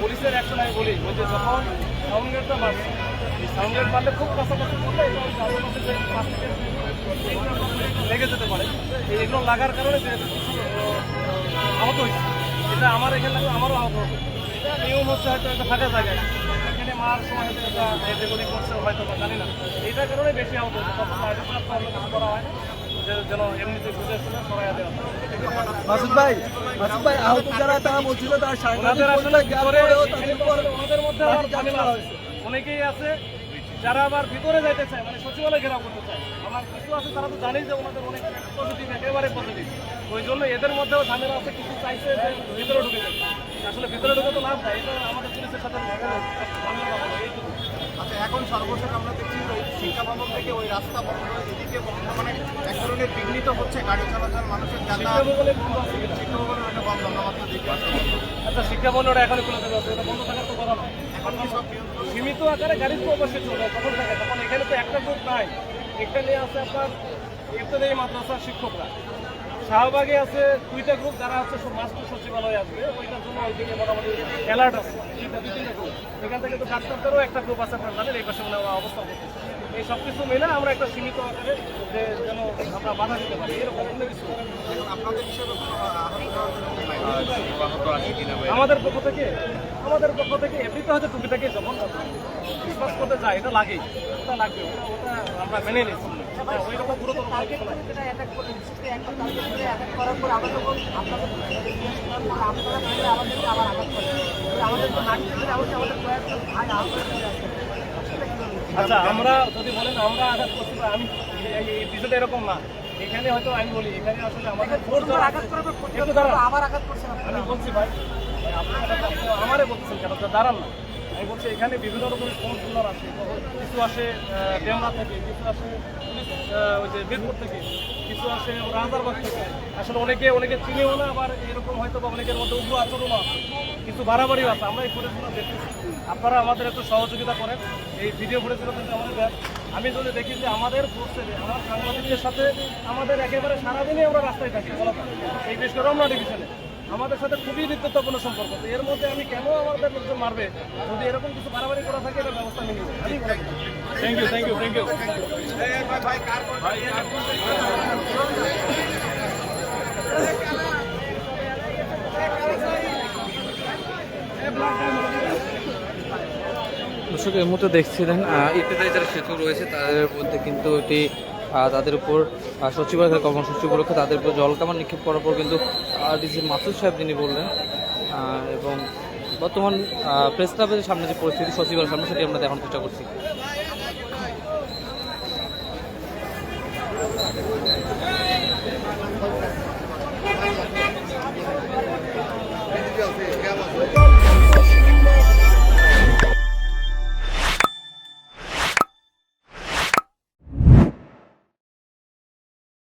পুলিশের অ্যাকশন আমি বলি ওই যে যখন সাউন্ড গেটটা মারছে এই সাউন্ড গেট মারলে খুব কাছাকাছি করলে লেগে যেতে পারে। এগুলো লাগার কারণে আহত হয়েছে। এটা আমার এখানে লাগবে, আমারও আহত হতো। এটা নিয়ম হচ্ছে হয়তো একটা ফাঁকা জায়গায় এখানে মার সময় হয়তো এটা যেগুলি করছে হয়তো জানি না, এইটার কারণে বেশি আহত হচ্ছে। তখন করা হয় না যেন এমনিতে বুঝে শুনে সরাইয়া দেওয়া। মাসুদ ভাই আহত যারা তারা বলছিল তার ওনাদের মধ্যে আবার ঝামেলা হয়েছে। অনেকেই আছে যারা আবার ভিতরে যাইতে চায়, মানে সচিবালয় ঘেরাও করতে চায়। আমার কিছু আছে তারা তো জানেই যে ওনাদের অনেক পজিটিভ, একেবারে পজিটিভ। ওই জন্য এদের মধ্যেও ঝামেলা আছে, কিছু চাইছে যে ভিতরে ঢুকে যাবে। আসলে ভিতরে ঢুকে তো লাভ নাই, এটা আমাদের পুলিশের সাথে ঝামেলা হবে এইটুকু। আচ্ছা, এখন সর্বশেষ আমরা দেখছি ওই শিক্ষা ভবন থেকে ওই রাস্তা বন্ধ, এদিকে বন্ধ, মানে এক ধরনের বিঘ্নিত হচ্ছে গাড়ি চলাচল, মানুষের যাতায়াত। শিক্ষা ভবনের ওটা বন্ধ, আমরা মাত্র দেখি। আচ্ছা, শিক্ষা ভবন ওটা এখনই খুলে দেবে, এটা বন্ধ থাকার তো কথা না। এখন কি সব সীমিত আকারে গাড়ি তো অবশ্যই চলবে, তখন থাকে। তখন এখানে তো একটা গ্রুপ নাই, এখানে আছে আপনার ইবতদায়ী মাদ্রাসার শিক্ষকরা, শাহবাগে আছে 2টা গ্রুপ যারা হচ্ছে মাস্টার সচিবালয় আসবে, ওইটার জন্য ওইদিকে মোটামুটি অ্যালার্ট আছে 2-3টা গ্রুপ। এখান থেকে তো ডাক্তারদেরও একটা গ্রুপ আছে আপনার জানেন, এই পাশে মনে অবস্থা করতেছে। এই সব কিছু মিলে আমরা একটা সীমিত আকারে যে যেন আমরা বাধা দিতে পারি, এরকম অন্য কিছু। আপনাদের হিসেবে আমাদের পক্ষ থেকে এমনিতে হয়তো টুকিটাকে যখন বিশ্বাস করতে যায় এটা লাগেই, ওটা লাগবে, ওটা আমরা মেনে নিই। ওই রকম গুরুত্ব আচ্ছা, আমরা যদি বলেন আমরা আঘাত করছি, আমি এই বিষয়টা এরকম না। এখানে হয়তো আমি বলি এখানে আসলে আমাদের আমি বলছি ভাই, আমারে বলছেন কেন দাঁড়ান না। আমি বলছি এখানে বিভিন্ন রকমের ফোন আছে, কিছু আসে ডেমরা থেকে, কিছু আসে ওই যে মিরপুর থেকে, কিছু আসে রাজারবাগ থেকে। আসলে অনেকে চিনেও না, আবার এরকম হয়তো বা অনেকের মধ্যে উগ্র আচরণও আছে, কিছু বাড়াবাড়িও আছে। আমরা এই ফুটেজগুলো দেখতেছি, আপনারা আমাদের একটু সহযোগিতা করেন। এই ভিডিও ফুটেজগুলো কিন্তু আমাদের, আমি যদি দেখি যে আমাদের ফোর্সে আমার সাংবাদিকদের সাথে আমাদের একেবারে সারাদিনই আমরা রাস্তায় থাকি, এই বিশেষ করে রমনা ডিভিশনে আমাদের সাথে খুবই বৃত্তপূর্ণ সম্পর্ক। তো এর মধ্যে আমি কেন আমাদের লোকজন মারবে? যদি এরকম কিছু বাড়াবাড়ি করা থাকে এটা ব্যবস্থা নিয়ে নেব। Thank you. দর্শক এই মুহূর্তে দেখছিলেন ইত্যাদি যারা শিক্ষক রয়েছে তাদের মধ্যে কিন্তু এটি তাদের উপর সচিবালয়ের কর্মসূচি উপলক্ষে তাদের উপর জলকামান নিক্ষেপ করার পর কিন্তু ডিসি মাসুদ সাহেব তিনি বললেন, এবং বর্তমান প্রেস ক্লাবের সামনে যে পরিস্থিতি সচিবালয়ের সামনে সেটি আমরা দেখানোর চেষ্টা করছি।